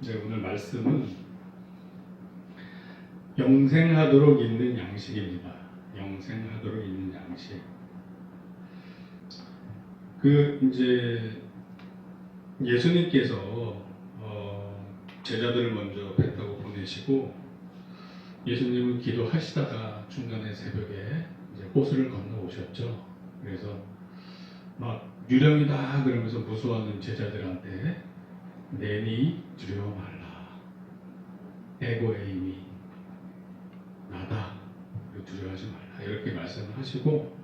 네, 오늘 말씀은 영생하도록 있는 양식입니다. 영생하도록 있는 양식. 이제 예수님께서 제자들을 먼저 배 타고 보내시고 예수님은 기도하시다가 중간에 새벽에 이제 호수를 건너 오셨죠. 그래서 막 유령이다 그러면서 무서워하는 제자들한테 내니 두려워 말라. 에고 에이미 나다. 두려워하지 말라. 이렇게 말씀을 하시고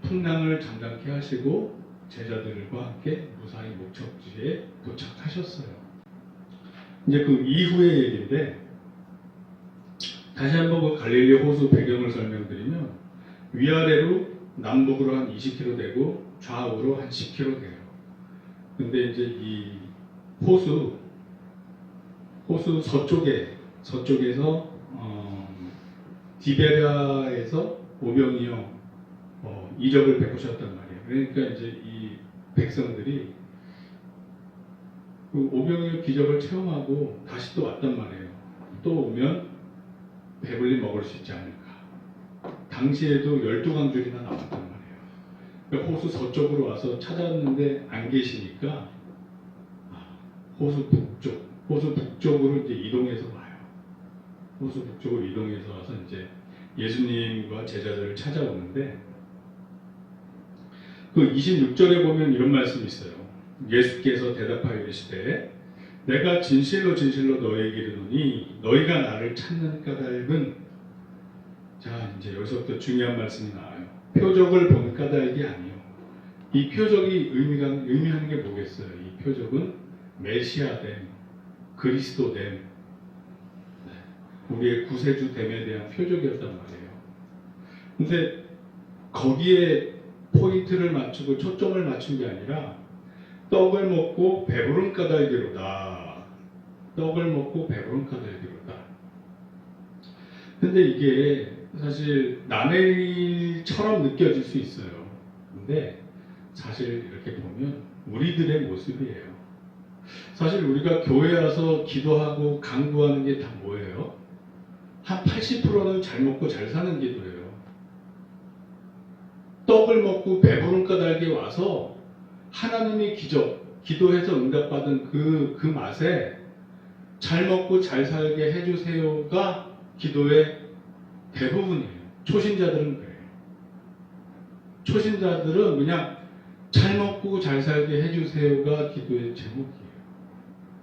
풍랑을 잠잠케 하시고 제자들과 함께 무사히 목적지에 도착하셨어요. 이제 그 이후의 얘기인데 다시 한번 그 갈릴리 호수 배경을 설명드리면 위아래로 남북으로 한 20km 되고 좌우로 한 10km 돼요. 근데 이제 이 호수 서쪽에서 디베랴에서 오병이어 이적을 베푸셨단 말이에요. 그러니까 이제 이 백성들이 그 오병이어 기적을 체험하고 다시 또 왔단 말이에요. 또 오면 배불리 먹을 수 있지 않을까. 당시에도 12광줄이나 나왔단 말이에요. 그러니까 호수 서쪽으로 와서 찾았는데 안 계시니까 호수 북쪽으로 이제 이동해서 와요. 호수 북쪽으로 이동해서 와서 이제 예수님과 제자들을 찾아오는데 그 26절에 보면 이런 말씀이 있어요. 예수께서 대답하여 이르시되 내가 진실로 진실로 너희에게 이르노니 너희가 나를 찾는 까닭은 자 이제 여기서부터 중요한 말씀이 나와요. 표적을 본 까닭이 아니요. 이 표적이 의미하는 게 뭐겠어요? 이 표적은 메시아됨, 그리스도됨, 우리의 구세주됨에 대한 표적이었단 말이에요. 근데 거기에 포인트를 맞추고 초점을 맞춘 게 아니라 떡을 먹고 배부른 까닭이로다. 떡을 먹고 배부른 까닭이로다. 근데 이게 사실 남의 일처럼 느껴질 수 있어요. 근데 사실 이렇게 보면 우리들의 모습이에요. 사실 우리가 교회 와서 기도하고 강구하는 게 다 뭐예요? 한 80%는 잘 먹고 잘 사는 기도예요. 떡을 먹고 배부른 까닭에 와서 하나님의 기도해서 응답받은 그 맛에 잘 먹고 잘 살게 해주세요가 기도의 대부분이에요. 초신자들은 그래요. 초신자들은 그냥 잘 먹고 잘 살게 해주세요가 기도의 제목이에요.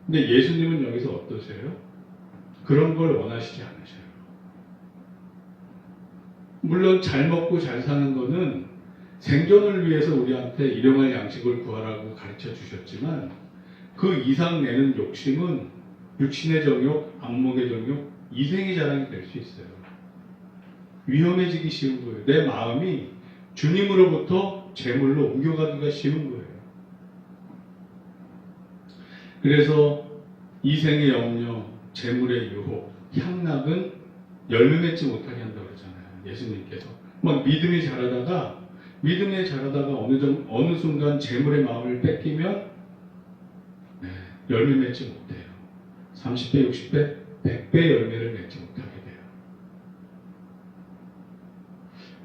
근데 예수님은 여기서 어떠세요? 그런 걸 원하시지 않으셔요. 물론 잘 먹고 잘 사는 거는 생존을 위해서 우리한테 일용할 양식을 구하라고 가르쳐 주셨지만 그 이상 내는 욕심은 육신의 정욕, 안목의 정욕, 이생의 자랑이 될 수 있어요. 위험해지기 쉬운 거예요. 내 마음이 주님으로부터 재물로 옮겨가기가 쉬운 거예요. 그래서 이생의 염려, 재물의 유혹, 향락은 열매 맺지 못하게 한다고 그러잖아요. 예수님께서 막 믿음이 자라다가 어느 순간 재물의 마음을 뺏기면 열매 맺지 못해요. 30배, 60배, 100배 열매를 맺지 못하게 돼요.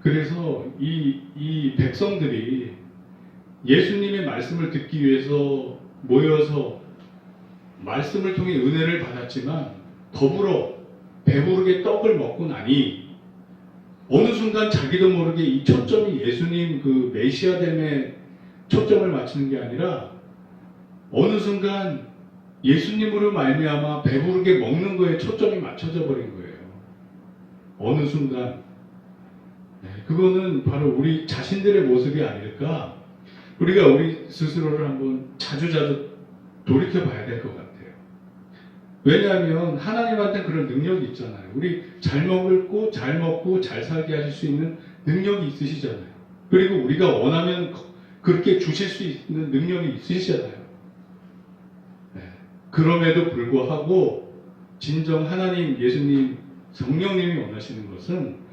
그래서 이 백성들이 예수님의 말씀을 듣기 위해서 모여서 말씀을 통해 은혜를 받았지만 더불어 배부르게 떡을 먹고 나니 어느 순간 자기도 모르게 이 초점이 예수님 그 메시아됨에 초점을 맞추는 게 아니라 어느 순간 예수님으로 말미암아 배부르게 먹는 거에 초점이 맞춰져 버린 거예요. 어느 순간 그거는 바로 우리 자신들의 모습이 아닐까. 우리가 우리 스스로를 한번 자주 돌이켜 봐야 될 것 같아요. 왜냐하면 하나님한테 그런 능력이 있잖아요. 우리 잘 먹고 잘 살게 하실 수 있는 능력이 있으시잖아요. 그리고 우리가 원하면 그렇게 주실 수 있는 능력이 있으시잖아요. 그럼에도 불구하고 진정 하나님, 예수님, 성령님이 원하시는 것은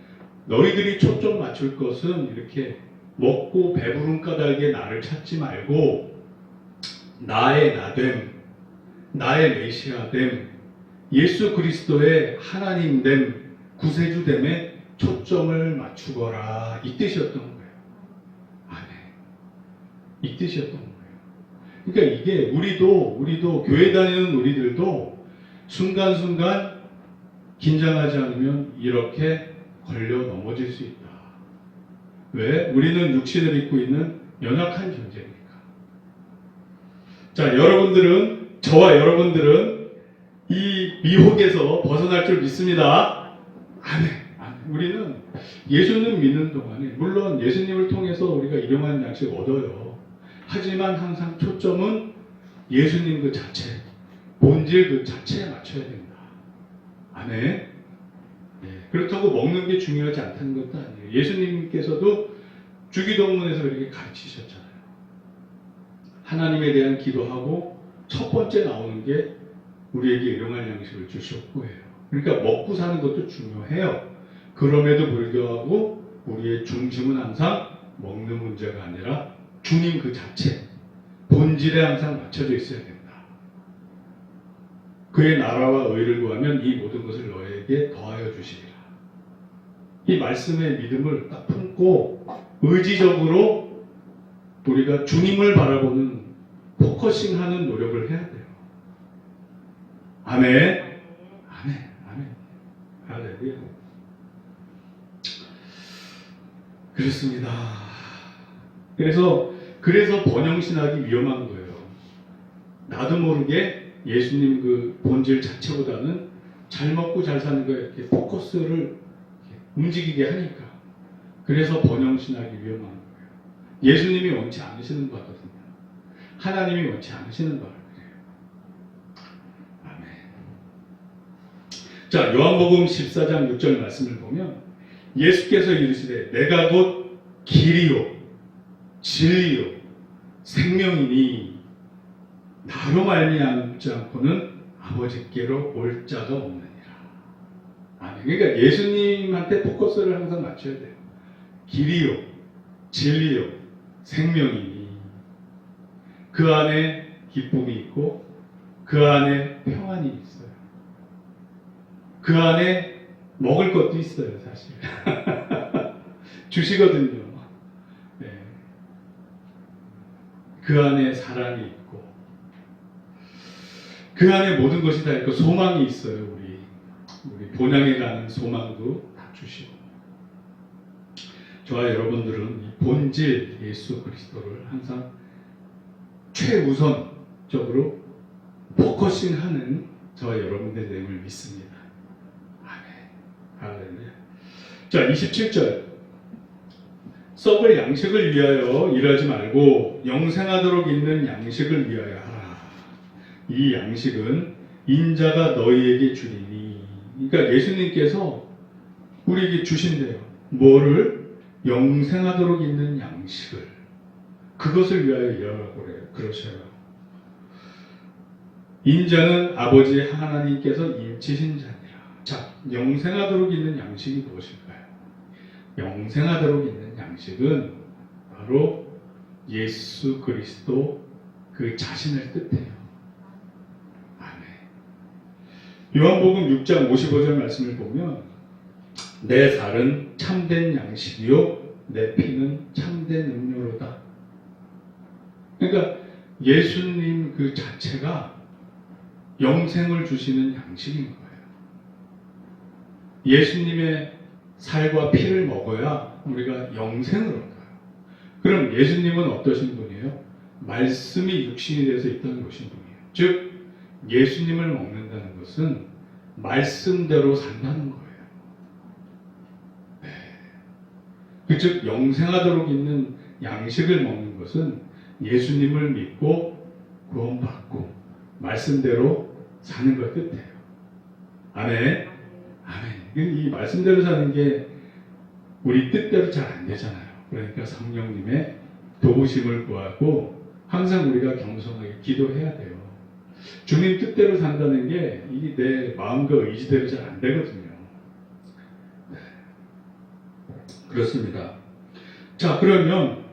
너희들이 초점 맞출 것은 이렇게 먹고 배부른 까닭에 나를 찾지 말고 나의 나됨, 나의 메시아됨, 예수 그리스도의 하나님됨, 구세주됨에 초점을 맞추거라, 이 뜻이었던 거예요. 아멘. 이 뜻이었던 거예요. 그러니까 이게 우리도 교회 다니는 우리들도 순간순간 긴장하지 않으면 이렇게 걸려 넘어질 수 있다. 왜? 우리는 육신을 입고 있는 연약한 존재니까. 자, 저와 여러분들은 이 미혹에서 벗어날 줄 믿습니다. 아멘. 우리는 예수님 믿는 동안에, 물론 예수님을 통해서 우리가 일용할 양식 얻어요. 하지만 항상 초점은 예수님 그 자체, 본질 그 자체에 맞춰야 된다. 아멘. 네. 그렇다고 먹는 게 중요하지 않다는 것도 아니에요. 예수님께서도 주기도문에서 이렇게 가르치셨잖아요. 하나님에 대한 기도하고 첫 번째 나오는 게 우리에게 일용할 양식을 주셨고예요. 그러니까 먹고 사는 것도 중요해요. 그럼에도 불구하고 우리의 중심은 항상 먹는 문제가 아니라 주님 그 자체, 본질에 항상 맞춰져 있어야 된다. 그의 나라와 의를 구하면 이 모든 것을 너에게 더하여 주시리라. 이 말씀의 믿음을 딱 품고 의지적으로 우리가 주님을 바라보는 포커싱하는 노력을 해야 돼요. 아멘. 아멘. 아멘. 할렐루야. 그렇습니다. 그래서 번영신학이 위험한 거예요. 나도 모르게 예수님 그 본질 자체보다는 잘 먹고 잘 사는 거에 이렇게 포커스를 이렇게 움직이게 하니까. 그래서 번영신학이 위험한 거예요. 예수님이 원치 않으시는 바거든요. 하나님이 원치 않으시는 바를 그래요. 아멘. 자, 요한복음 14장 6절 말씀을 보면 예수께서 이르시되 내가 곧 길이요 진리요 생명이니 나로 말미암지 않고는 아버지께로 올 자가 없느니라. 아멘. 그러니까 예수님한테 포커스를 항상 맞춰야 돼요. 길이요 진리요 생명이니 그 안에 기쁨이 있고 그 안에 평안이 있어요. 그 안에 먹을 것도 있어요, 사실. 주시거든요. 네. 그 안에 사랑이 있고 그 안에 모든 것이 다 있고 소망이 있어요. 우리 본향에 가는 소망도 다 주시고. 저와 여러분들은 이 본질 예수 그리스도를 항상 최우선적으로 포커싱하는 저와 여러분들의 내용을 믿습니다. 아멘. 할렐루야. 자, 27절. 썩을 양식을 위하여 일하지 말고 영생하도록 있는 양식을 위하여 하라. 이 양식은 인자가 너희에게 주리니. 그러니까 예수님께서 우리에게 주신대요. 뭐를? 영생하도록 있는 양식을. 그것을 위하여 일하라고 그러셔요. 인자는 아버지 하나님께서 인치신 자니라. 자, 영생하도록 있는 양식이 무엇일까요? 영생하도록 있는 양식은 바로 예수 그리스도 그 자신을 뜻해요. 아멘. 요한복음 6장 55절 말씀을 보면 내 살은 참된 양식이요 내 피는 참된 음료로다. 그러니까 예수님 그 자체가 영생을 주시는 양식인 거예요. 예수님의 살과 피를 먹어야 우리가 영생을 얻어요. 그럼 예수님은 어떠신 분이에요? 말씀이 육신이 돼서 있던 것인 분이에요. 즉 예수님을 먹는다는 것은 말씀대로 산다는 거예요. 네. 즉 영생하도록 있는 양식을 먹는 것은 예수님을 믿고 구원받고 말씀대로 사는 걸 뜻해요. 아멘. 아멘. 이 말씀대로 사는 게 우리 뜻대로 잘 안 되잖아요. 그러니까 성령님의 도우심을 구하고 항상 우리가 겸손하게 기도해야 돼요. 주님 뜻대로 산다는 게 이게 내 마음과 의지대로 잘 안 되거든요. 네. 그렇습니다. 자, 그러면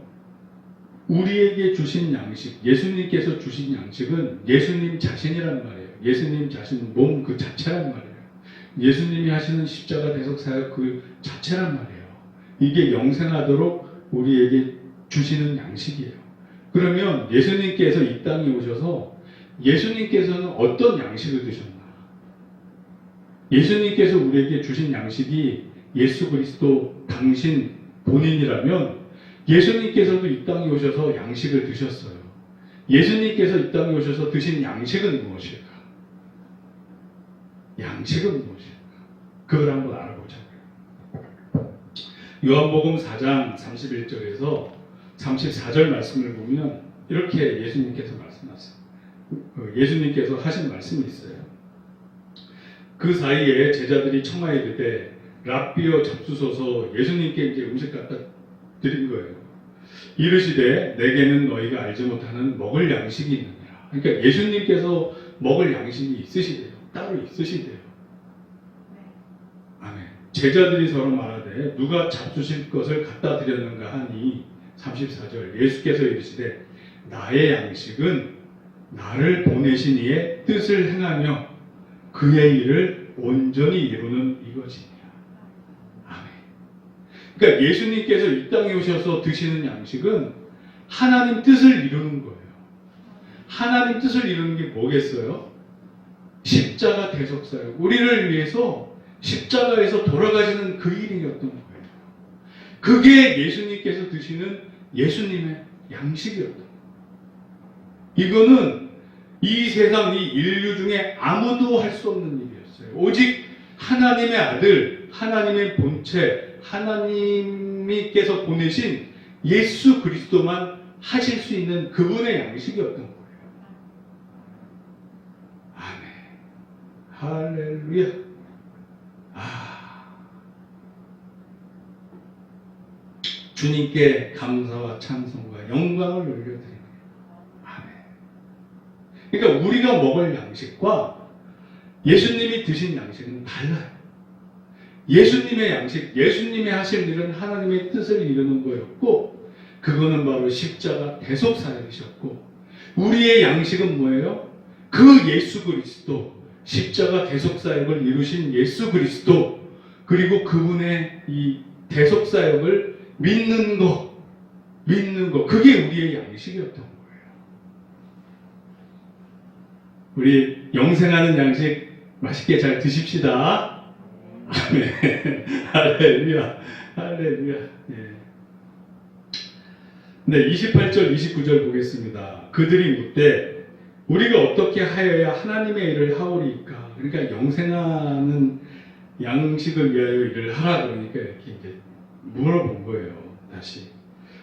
우리에게 주신 양식, 예수님께서 주신 양식은 예수님 자신이란 말이에요. 예수님 자신 몸 그 자체란 말이에요. 예수님이 하시는 십자가 대속 사역 그 자체란 말이에요. 이게 영생하도록 우리에게 주시는 양식이에요. 그러면 예수님께서 이 땅에 오셔서 예수님께서는 어떤 양식을 드셨나? 예수님께서 우리에게 주신 양식이 예수 그리스도 당신 본인이라면 예수님께서도 이 땅에 오셔서 양식을 드셨어요. 예수님께서 이 땅에 오셔서 드신 양식은 무엇일까? 양식은 무엇일까? 그걸 한번 알아보자고요. 요한복음 4장 31절에서 34절 말씀을 보면 이렇게 예수님께서 말씀하세요. 예수님께서 하신 말씀이 있어요. 그 사이에 제자들이 청하에 이르되 랍비여 잡수소서. 예수님께 이제 음식 갖다 드린 거예요. 이르시되 내게는 너희가 알지 못하는 먹을 양식이 있느니라. 그러니까 예수님께서 먹을 양식이 있으시대요. 따로 있으시대요. 아멘. 제자들이 서로 말하되 누가 잡수실 것을 갖다 드렸는가 하니 34절 예수께서 이르시되 나의 양식은 나를 보내신 이의 뜻을 행하며 그의 일을 온전히 이루는 이것이니라. 아멘. 그러니까 예수님께서 이 땅에 오셔서 드시는 양식은 하나님 뜻을 이루는 거예요. 하나님 뜻을 이루는 게 뭐겠어요? 십자가 대속사역. 우리를 위해서 십자가에서 돌아가시는 그 일이었던 거예요. 그게 예수님께서 드시는 예수님의 양식이었던 거예요. 이거는 이 세상, 이 인류 중에 아무도 할 수 없는 일이었어요. 오직 하나님의 아들, 하나님의 본체, 하나님께서 보내신 예수 그리스도만 하실 수 있는 그분의 양식이었던 거예요. 아멘. 할렐루야. 주님께 감사와 찬송과 영광을 올려드립니다. 그러니까 우리가 먹을 양식과 예수님이 드신 양식은 달라요. 예수님의 양식, 예수님이 하실 일은 하나님의 뜻을 이루는 거였고 그거는 바로 십자가 대속사역이셨고 우리의 양식은 뭐예요? 그 예수 그리스도, 십자가 대속사역을 이루신 예수 그리스도 그리고 그분의 이 대속사역을 믿는 거 그게 우리의 양식이었던 거예요. 우리 영생하는 양식 맛있게 잘 드십시다. 아멘. 할렐루야. 할렐루야. 예. 네, 28절, 29절 보겠습니다. 그들이 묻되 우리가 어떻게 하여야 하나님의 일을 하오리까? 그러니까 영생하는 양식을 위하여 일을 하라 그러니까 이렇게 이제 물어본 거예요. 다시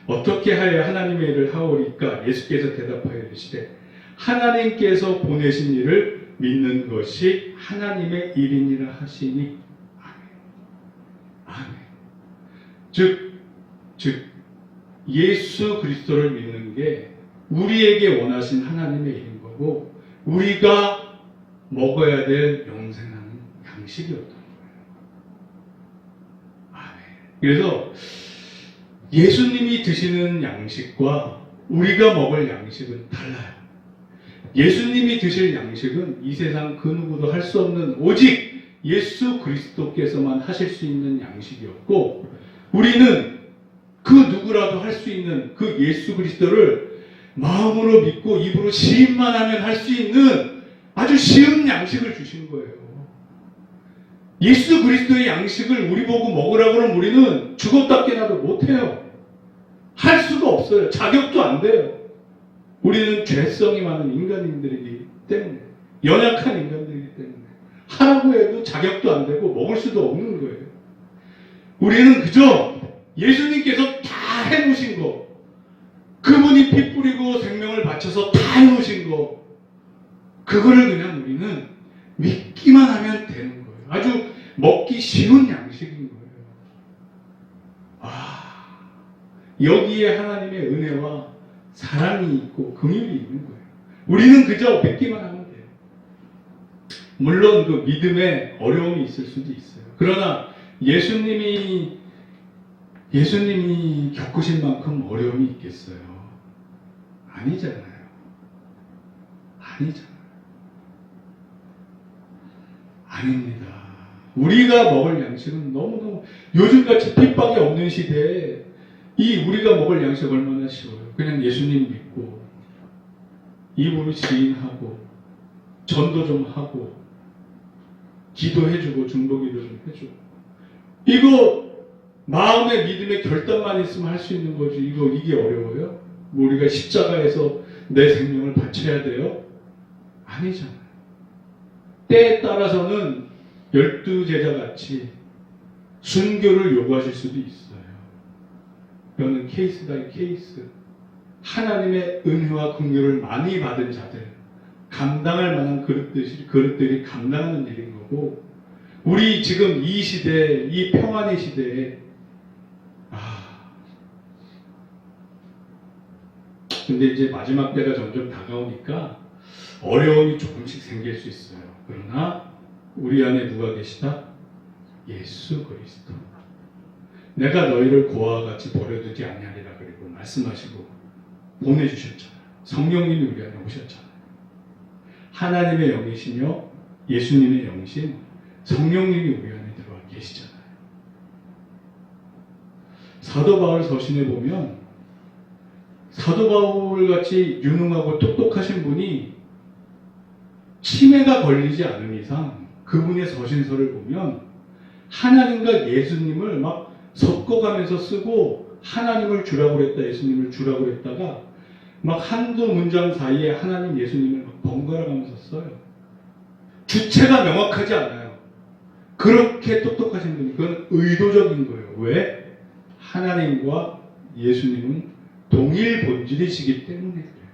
어떻게 하여야 하나님의 일을 하오리까? 예수께서 대답하여 이르시되 하나님께서 보내신 일을 믿는 것이 하나님의 일이니라 하시니. 아멘. 아멘. 즉 예수 그리스도를 믿는 게 우리에게 원하신 하나님의 일인 거고 우리가 먹어야 될 영생하는 양식이었던 거예요. 아멘. 그래서 예수님이 드시는 양식과 우리가 먹을 양식은 달라요. 예수님이 드실 양식은 이 세상 그 누구도 할 수 없는 오직 예수 그리스도께서만 하실 수 있는 양식이었고 우리는 그 누구라도 할 수 있는 그 예수 그리스도를 마음으로 믿고 입으로 시인만 하면 할 수 있는 아주 쉬운 양식을 주신 거예요. 예수 그리스도의 양식을 우리 보고 먹으라고 그러면 우리는 죽었다 깨나도 못해요. 할 수가 없어요. 자격도 안 돼요. 우리는 죄성이 많은 인간들이기 때문에 연약한 인간들이기 때문에 하라고 해도 자격도 안 되고 먹을 수도 없는 거예요. 우리는 그저 예수님께서 다 해놓으신 거 그분이 피 뿌리고 생명을 바쳐서 다 해놓으신 거 그거를 그냥 우리는 믿기만 하면 되는 거예요. 아주 먹기 쉬운 양식인 거예요. 여기에 하나님의 은혜와 사랑이 있고 긍휼이 있는 거예요. 우리는 그저 믿기만 하면 돼요. 물론 그 믿음에 어려움이 있을 수도 있어요. 그러나 예수님이 겪으신 만큼 어려움이 있겠어요. 아니잖아요. 아니잖아요. 아닙니다. 우리가 먹을 양식은 너무너무 요즘같이 핍박이 없는 시대에 이 우리가 먹을 양식 얼마나 쉬워요. 그냥 예수님 믿고 입으로 지인하고 전도 좀 하고 기도해주고 중보기도 좀 해주고 이거 마음의 믿음의 결단만 있으면 할 수 있는 거지. 이게 어려워요? 우리가 십자가에서 내 생명을 바쳐야 돼요? 아니잖아요. 때에 따라서는 12제자 같이 순교를 요구하실 수도 있어요. 이거는 케이스 바이 케이스. 하나님의 은혜와 긍휼을 많이 받은 자들, 감당할 만한 그릇들이 감당하는 일인 거고, 우리 지금 이 시대, 이 평안의 시대에 근데 이제 마지막 때가 점점 다가오니까 어려움이 조금씩 생길 수 있어요. 그러나 우리 안에 누가 계시다? 예수 그리스도. 내가 너희를 고아와 같이 버려두지 아니하리라 그리고 말씀하시고 보내주셨잖아요. 성령님이 우리 안에 오셨잖아요. 하나님의 영이시며 예수님의 영이신 성령님이 우리 안에 들어와 계시잖아요. 사도 바울 서신에 보면 사도 바울같이 유능하고 똑똑하신 분이 치매가 걸리지 않은 이상 그분의 서신서를 보면 하나님과 예수님을 막 섞어가면서 쓰고 하나님을 주라고 그랬다 예수님을 주라고 그랬다가 막 한두 문장 사이에 하나님 예수님을 막 번갈아 가면서 써요. 주체가 명확하지 않아요. 그렇게 똑똑하신 분이 그건 의도적인 거예요. 왜? 하나님과 예수님은 동일 본질이시기 때문에 그래요.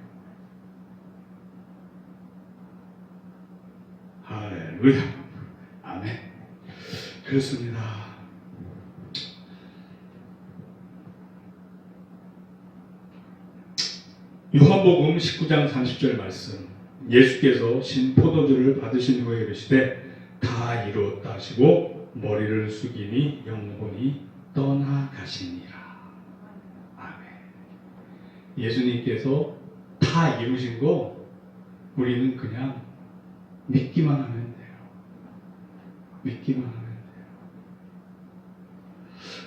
할렐루야. 아멘. 그렇습니다. 요한복음 19장 30절 말씀. 예수께서 신 포도주를 받으신 후에 이르시되 다 이루었다 하시고 머리를 숙이니 영혼이 떠나가시니라. 예수님께서 다 이루신 거 우리는 그냥 믿기만 하면 돼요. 믿기만 하면 돼요.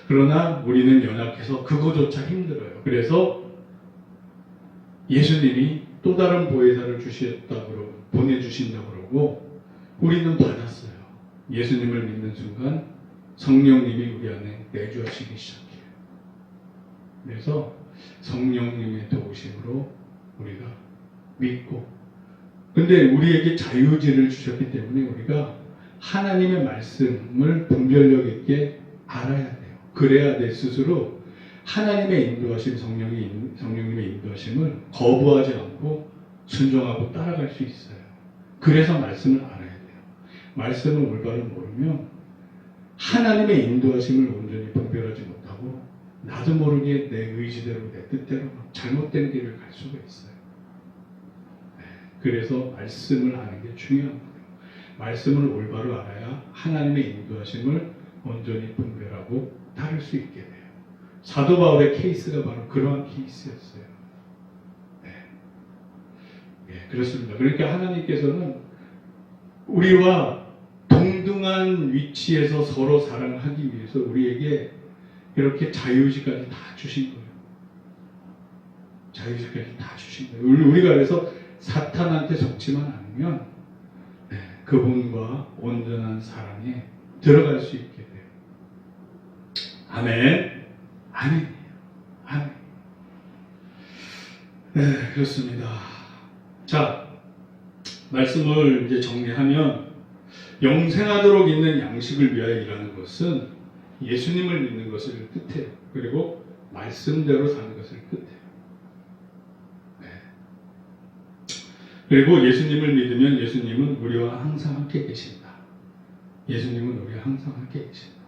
그러나 우리는 연약해서 그거조차 힘들어요. 그래서 예수님이 또 다른 보혜사를 보내주신다고 그러고 우리는 받았어요. 예수님을 믿는 순간 성령님이 우리 안에 내주하시기 시작해요. 그래서 성령님의 도우심으로 우리가 믿고 근데 우리에게 자유의지를 주셨기 때문에 우리가 하나님의 말씀을 분별력 있게 알아야 돼요. 그래야 내 스스로 하나님의 인도하심 성령님의 인도하심을 거부하지 않고 순종하고 따라갈 수 있어요. 그래서 말씀을 알아야 돼요. 말씀을 올바로 모르면 하나님의 인도하심을 온전히 분별하지 못하고 나도 모르게 내 의지대로 내 뜻대로 잘못된 길을 갈 수가 있어요. 그래서 말씀을 아는 게 중요한 거예요. 말씀을 올바로 알아야 하나님의 인도하심을 온전히 분별하고 따를 수 있게 돼요. 사도 바울의 케이스가 바로 그러한 케이스였어요. 그렇습니다. 그러니까 하나님께서는 우리와 동등한 위치에서 서로 사랑하기 위해서 우리에게 이렇게 자유의지까지 다 주신 거예요. 자유의지까지 다 주신 거예요. 우리가 그래서 사탄한테 속지만 않으면 그분과 온전한 사랑에 들어갈 수 있게 돼요. 아멘. 아멘. 아멘. 네, 그렇습니다. 자, 말씀을 이제 정리하면 영생하도록 있는 양식을 위하여 일하는 것은 예수님을 믿는 것을 뜻해요. 그리고 말씀대로 사는 것을 뜻해요. 그리고 예수님을 믿으면 예수님은 우리와 항상 함께 계신다. 예수님은 우리와 항상 함께 계신다.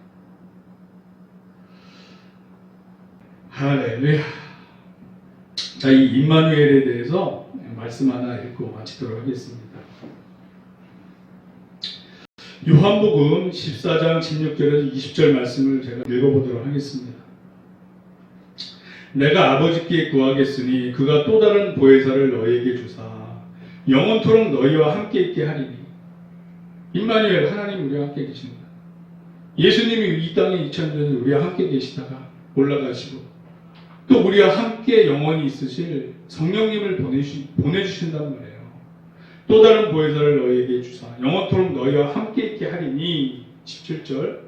할렐루야. 자, 이 임마누엘에 대해서 말씀 하나 읽고 마치도록 하겠습니다. 요한복음 14장 16절에서 20절 말씀을 제가 읽어보도록 하겠습니다. 내가 아버지께 구하겠으니 그가 또 다른 보혜사를 너희에게 주사 영원토록 너희와 함께 있게 하리니. 임마누엘, 하나님 우리와 함께 계십니다. 예수님이 이 땅에 2000년 우리와 함께 계시다가 올라가시고 또 우리와 함께 영원히 있으실 성령님을 보내주신단 말이에요. 또 다른 보혜사를 너희에게 주사 영원토록 너희와 함께 있게 하리니. 17절,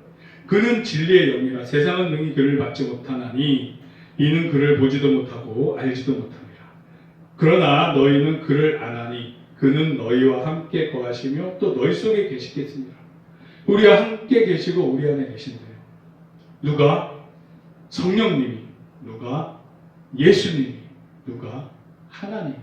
그는 진리의 영이라 세상은 능히 그를 받지 못하나니 이는 그를 보지도 못하고 알지도 못합니다. 그러나 너희는 그를 아나니 그는 너희와 함께 거하시며 또 너희 속에 계시겠습니다. 우리와 함께 계시고 우리 안에 계신대요. 누가? 성령님이. 누가? 예수님이. 누가? 하나님이.